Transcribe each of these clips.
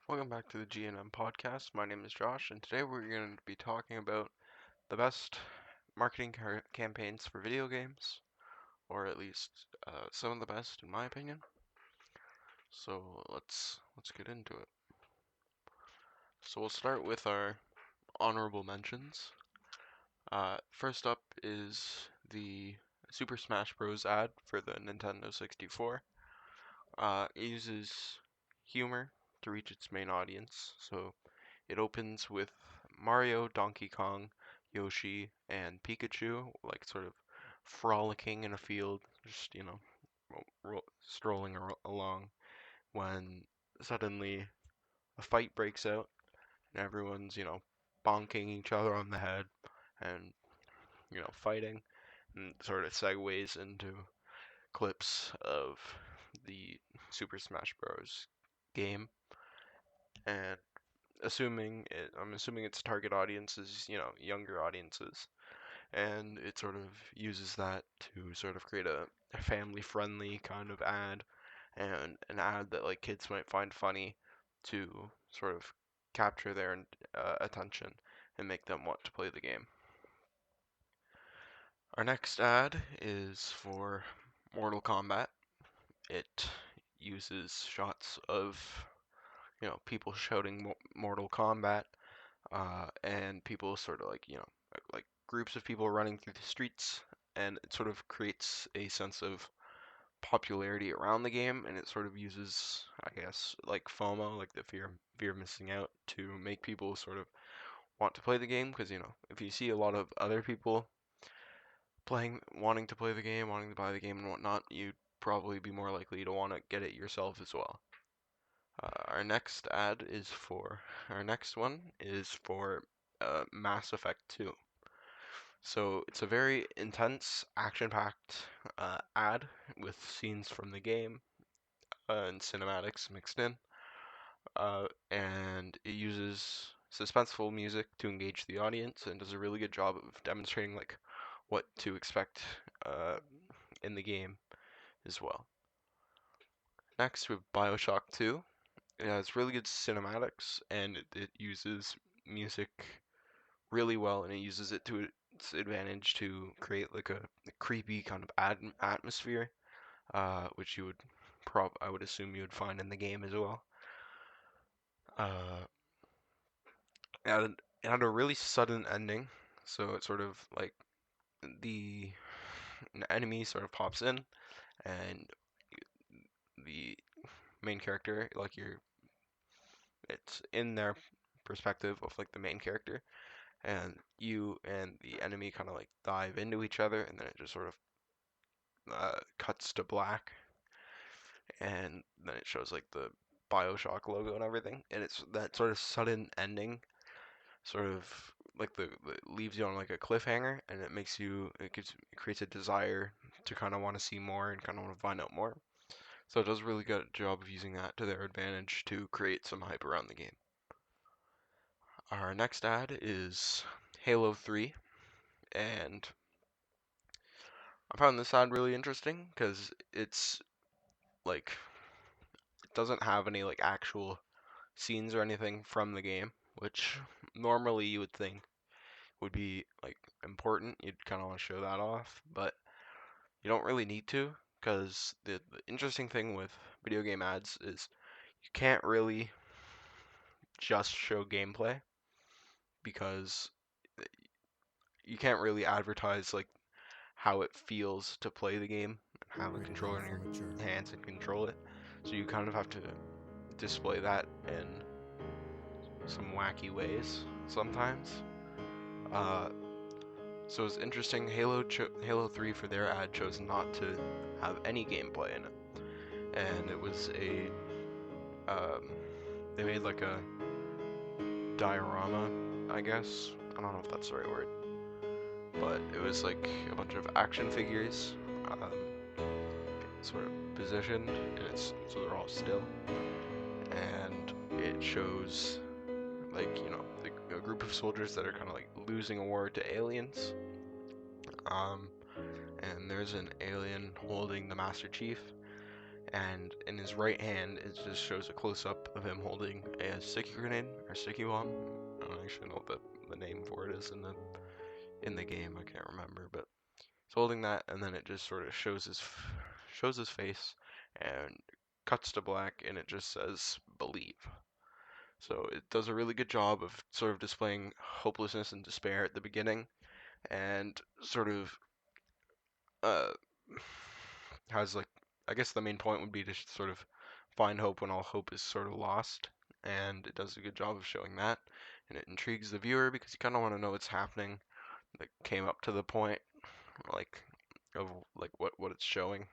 Welcome back to the GNM podcast. My name is Josh, and today we're going to be talking about the best marketing campaigns for video games, or at least some of the best, in my opinion. So let's get into it. So we'll start with our honorable mentions. First up is the Super Smash Bros. Ad for the Nintendo 64. It uses humor to reach its main audience, so it opens with Mario, Donkey Kong, Yoshi, and Pikachu, like sort of frolicking in a field, just, strolling along, when suddenly a fight breaks out and everyone's, bonking each other on the head and, fighting, and sort of segues into clips of the Super Smash Bros. Game. And I'm assuming its target audience is, younger audiences, and it sort of uses that to sort of create a family-friendly kind of ad, and an ad that like kids might find funny to sort of capture their attention and make them want to play the game. Our next ad is for Mortal Kombat. It uses shots of, people shouting Mortal Kombat, and people sort of like, like groups of people running through the streets, and it sort of creates a sense of popularity around the game, and it sort of uses, I guess, like FOMO, like the fear of missing out, to make people sort of want to play the game, because if you see a lot of other people wanting to play the game, wanting to buy the game and whatnot, you'd probably be more likely to want to get it yourself as well. Our next one is for Mass Effect 2. So it's a very intense, action-packed ad with scenes from the game and cinematics mixed in, and it uses suspenseful music to engage the audience and does a really good job of demonstrating like what to expect uh, in the game as well. Next, we have Bioshock 2. It has really good cinematics, and it uses music really well, and it uses it to its advantage to create like a creepy kind of atmosphere, which I would assume you would find in the game as well. Uh, it had a really sudden ending, so it sort of like the an enemy sort of pops in, and the main character, like it's in their perspective of like the main character, and you and the enemy kind of like dive into each other, and then it just sort of cuts to black, and then it shows like the Bioshock logo and everything, and it's that sort of sudden ending, sort of like it leaves you on like a cliffhanger, and it creates a desire to kind of want to see more and kind of want to find out more. So it does a really good job of using that to their advantage to create some hype around the game. Our next ad is Halo 3, and I found this ad really interesting because it's like it doesn't have any like actual scenes or anything from the game, which normally you would think would be like important. You'd kind of want to show that off, but you don't really need to, because the interesting thing with video game ads is you can't really just show gameplay, because you can't really advertise like how it feels to play the game and have a controller in your hands and control it. So you kind of have to display that in some wacky ways sometimes. Uh, so it's interesting. Halo 3 for their ad chose not to have any gameplay in it, and it was a um, they made like a diorama, I guess. I don't know if that's the right word, but it was like a bunch of action figures, sort of positioned, and it's so they're all still, and it shows like a group of soldiers that are kind of like losing a war to aliens. Um, and there's an alien holding the Master Chief, and in his right hand it just shows a close up of him holding a sticky grenade or sticky bomb. I don't actually know what the name for it is in the game. I can't remember, but he's holding that, and then it just sort of shows his face and cuts to black, and it just says believe. So it does a really good job of sort of displaying hopelessness and despair at the beginning, and sort of uh, has like, I guess the main point would be to sort of find hope when all hope is sort of lost, and it does a good job of showing that, and it intrigues the viewer because you kind of want to know what's happening that came up to the point, like of like what it's showing,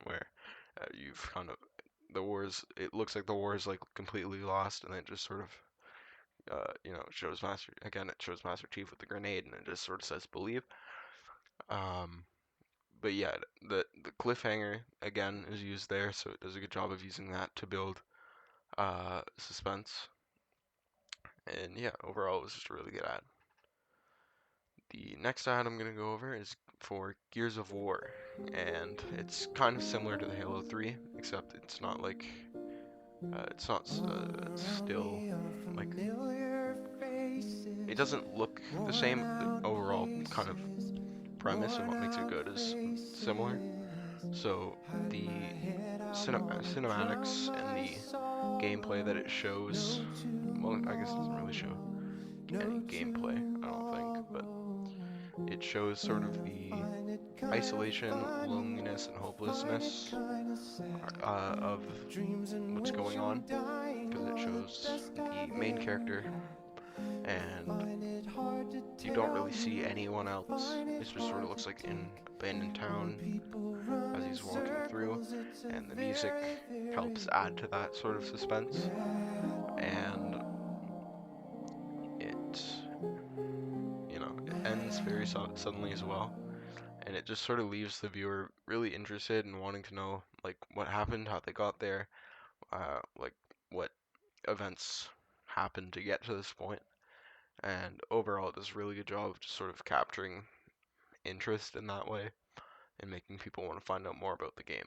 where you've kind of the wars. It looks like the war is like completely lost, and then it just sort of it shows Master again. It shows Master Chief with the grenade, and it just sort of says believe. Um, but yeah, the cliffhanger again is used there, so it does a good job of using that to build suspense. And yeah, overall it was just a really good ad. The next ad I'm gonna go over is for Gears of War, and it's kind of similar to the Halo 3, except it's not still like it doesn't look the same. The overall kind of premise and what makes it good is similar. So the cinematics and the gameplay that it shows, well, I guess it doesn't really show any gameplay, I don't think, but it shows sort of the isolation, loneliness, and hopelessness of what's going on, because it shows the main character, and you don't really see anyone else. It just sort of looks like an abandoned town as he's walking through, and the music helps add to that sort of suspense. And it, it ends very suddenly as well, and it just sort of leaves the viewer really interested in wanting to know like what happened, how they got there, like what events happened to get to this point. And overall, it does a really good job of just sort of capturing interest in that way and making people want to find out more about the game.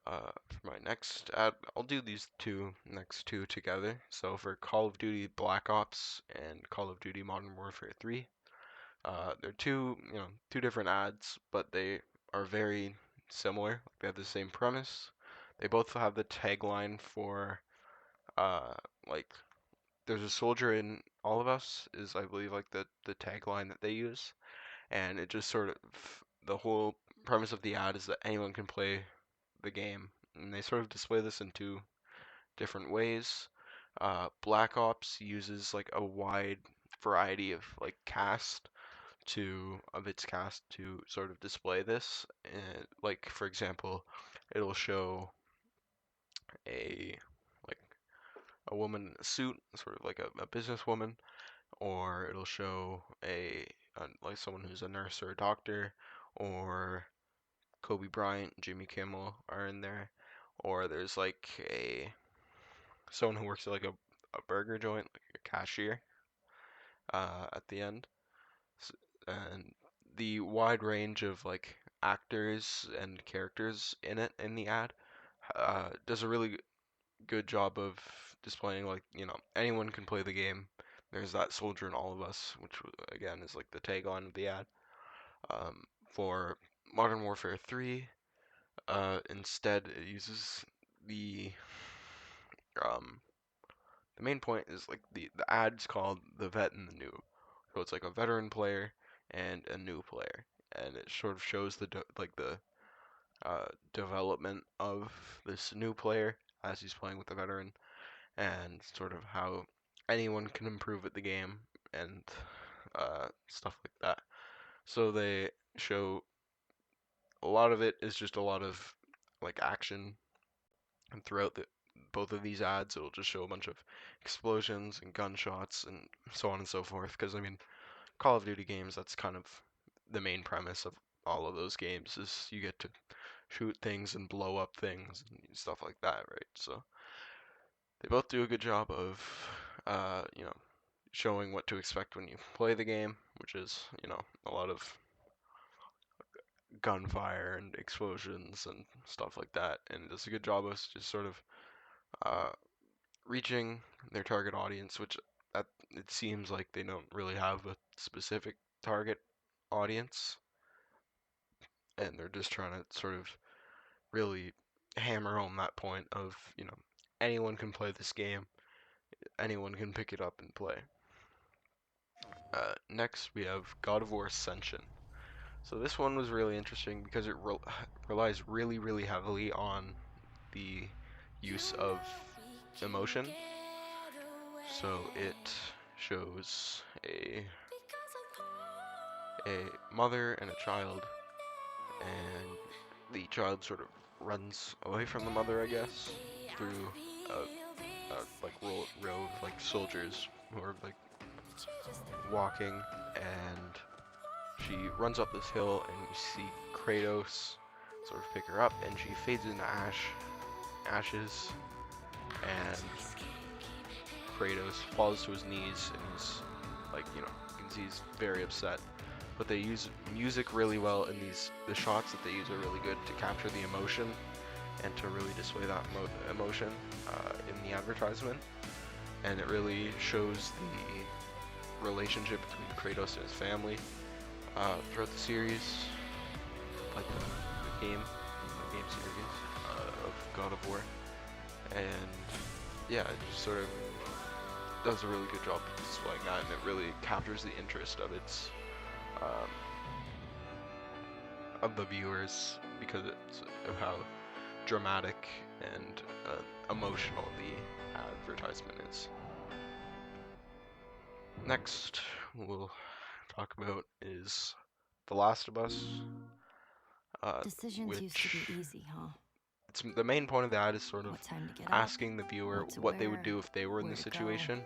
For my next ad, I'll do these next two together. So for Call of Duty Black Ops and Call of Duty Modern Warfare 3, they're two different ads, but they are very similar. They have the same premise. They both have the tagline for uh, like "There's a soldier in all of us" is I believe like the tagline that they use, and it just sort of the whole premise of the ad is that anyone can play the game, and they sort of display this in two different ways. Black Ops uses like a wide variety of like its cast to sort of display this. And, like for example, it'll show a like a woman in a suit, sort of like a businesswoman, or it'll show like someone who's a nurse or a doctor, or Kobe Bryant, Jimmy Kimmel are in there, or there's like a someone who works at like a burger joint, like a cashier, at the end. And the wide range of like actors and characters in the ad does a really good job of displaying like anyone can play the game. There's that soldier in all of us, which again is like the tagline of the ad. For Modern Warfare 3, instead it uses the um, the main point is like the ad's called the vet and the noob. So it's like a veteran player and a new player, and it sort of shows the development of this new player as he's playing with the veteran, and sort of how anyone can improve at the game and stuff like that. So they show a lot of it is just a lot of like action And throughout both of these ads, it'll just show a bunch of explosions and gunshots and so on and so forth. Because I mean, Call of Duty games, that's kind of the main premise of all of those games is you get to shoot things and blow up things and stuff like that, right? So they both do a good job of, showing what to expect when you play the game, which is, a lot of gunfire and explosions and stuff like that. And it does a good job of just sort of uh, reaching their target audience, which it seems like they don't really have a specific target audience, and they're just trying to sort of really hammer home that point of, anyone can play this game, anyone can pick it up and play. Next, we have God of War Ascension. So this one was really interesting because it relies really, really heavily on the use of emotion. So it shows a mother and a child, and the child sort of runs away from the mother, I guess, through like row of like soldiers who are like walking, and she runs up this hill, and you see Kratos sort of pick her up, and she fades into ashes, and Kratos falls to his knees, and he's like, you can see he's very upset. But they use music really well, and the shots that they use are really good to capture the emotion and to really display that emotion in the advertisement. And it really shows the relationship between Kratos and his family throughout the series, like the game series of God of War. And yeah, it just sort of does a really good job of displaying that, and it really captures the interest of of the viewers because it's of how dramatic and emotional the advertisement is. Next, we'll talk about is The Last of Us, Decisions used to which be easy, huh? the main point of the ad is sort of What time to get up, asking the viewer what to what they would wear, do if they were in where the to go. situation.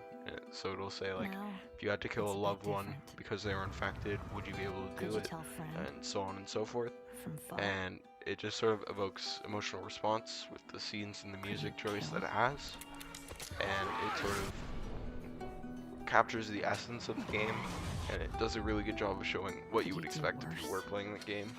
So it'll say like, Now, if you had to kill it's a a bit loved one different. because they were infected, would you be able to Could do you it? tell friend And so on and so forth. from foe? And it just sort of evokes emotional response with the scenes and the Could you music choice kill? that it has. And it sort of captures the essence of the game, and it does a really good job of showing what you would expect if you were playing the game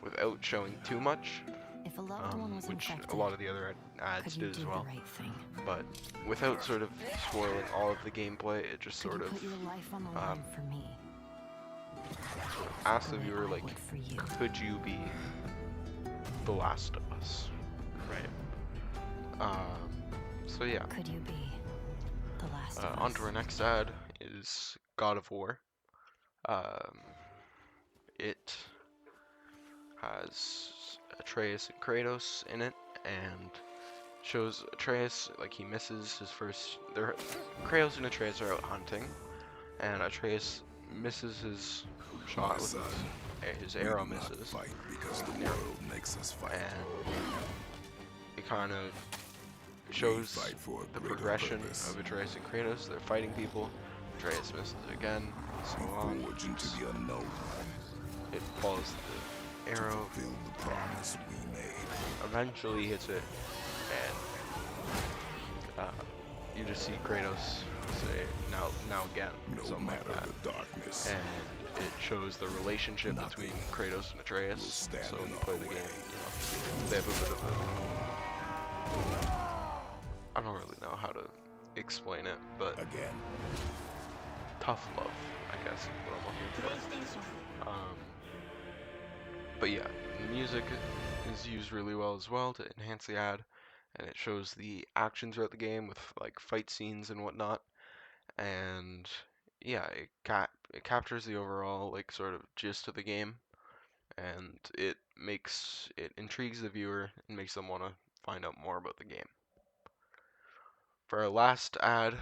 without showing too much, If a loved one was which infected, a lot of the other ads could you did do as well. the right thing? But without sort of spoiling all of the gameplay, it just Could sort you of put your life on the line for me? asks the way viewer I like, would for you. could you be The Last of Us, right? So yeah. Could you be the last of us? On to our next ad is God of War. It has Atreus and Kratos in it, and shows Atreus like he misses his first. Kratos and Atreus are out hunting, and Atreus misses his shot with his arrow misses. Fight because the world makes us fight. And it kind of shows the progression of Atreus and Kratos. They're fighting people. Atreus misses again, so on. Forge into the unknown. It follows the arrow. Fulfill the promise we made. Eventually hits it, and you just see Kratos say, now again, No something like matter that. the darkness. And it shows the relationship between Kratos and Atreus. So when you play the game, they have a bit of a... I don't really know how to explain it, but again, tough love, I guess, is what I'm looking for. But yeah, the music is used really well as well to enhance the ad, and it shows the action throughout the game with like fight scenes and whatnot. And yeah, it captures the overall like sort of gist of the game, and it intrigues the viewer and makes them want to find out more about the game. For our last ad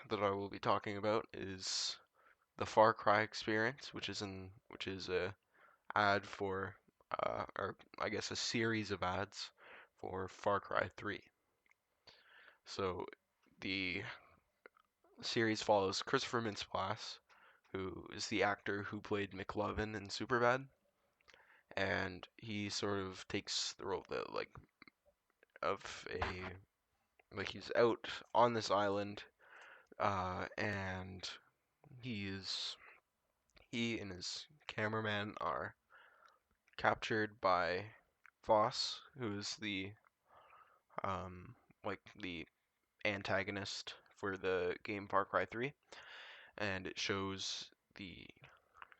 that I will be talking about is the Far Cry experience, which is a ad for or I guess a series of ads for Far Cry 3. So the series follows Christopher Mintz-Plasse, who is the actor who played McLovin in Superbad, and he sort of takes the role that of he's out on this island, and he and his cameraman are captured by Voss, who is um the antagonist for the game Far Cry 3, and it shows the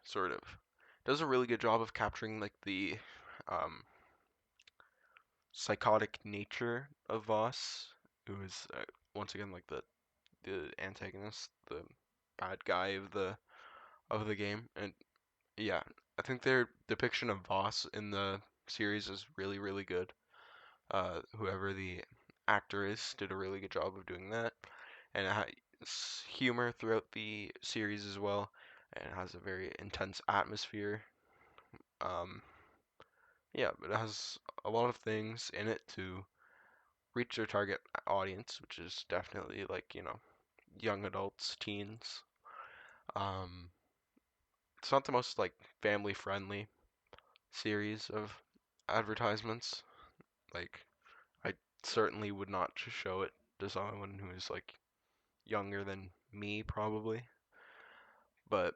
sort of does a really good job of capturing the um, psychotic nature of Voss, who is once again the antagonist, the bad guy of the game, and yeah, I think their depiction of Voss in the series is really really good. Whoever the actor is did a really good job of doing that, and it has humor throughout the series as well, and it has a very intense atmosphere. Um, yeah, but it has a lot of things in it to reach their target audience, which is definitely young adults, teens. Um, it's not the most family friendly series of advertisements. Like I certainly would not show it to someone who is younger than me probably. But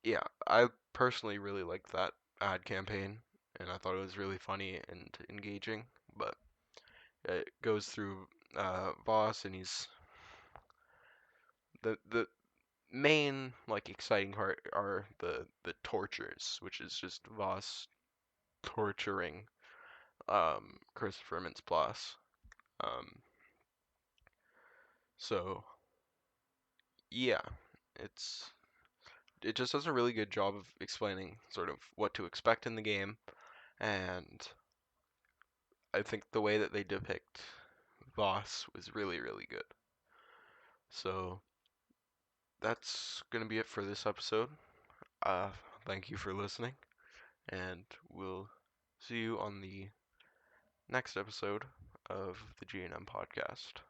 yeah, I personally really liked that ad campaign, and I thought it was really funny and engaging. But it goes through Voss, and he's the main exciting part are the tortures, which is just Voss torturing Christopher Mintz-Plasse. Um, so yeah, it's it just does a really good job of explaining sort of what to expect in the game, and I think the way that they depict Voss was really really good. So that's gonna be it for this episode. Uh, Thank you for listening, and we'll see you on the next episode of the G&M podcast.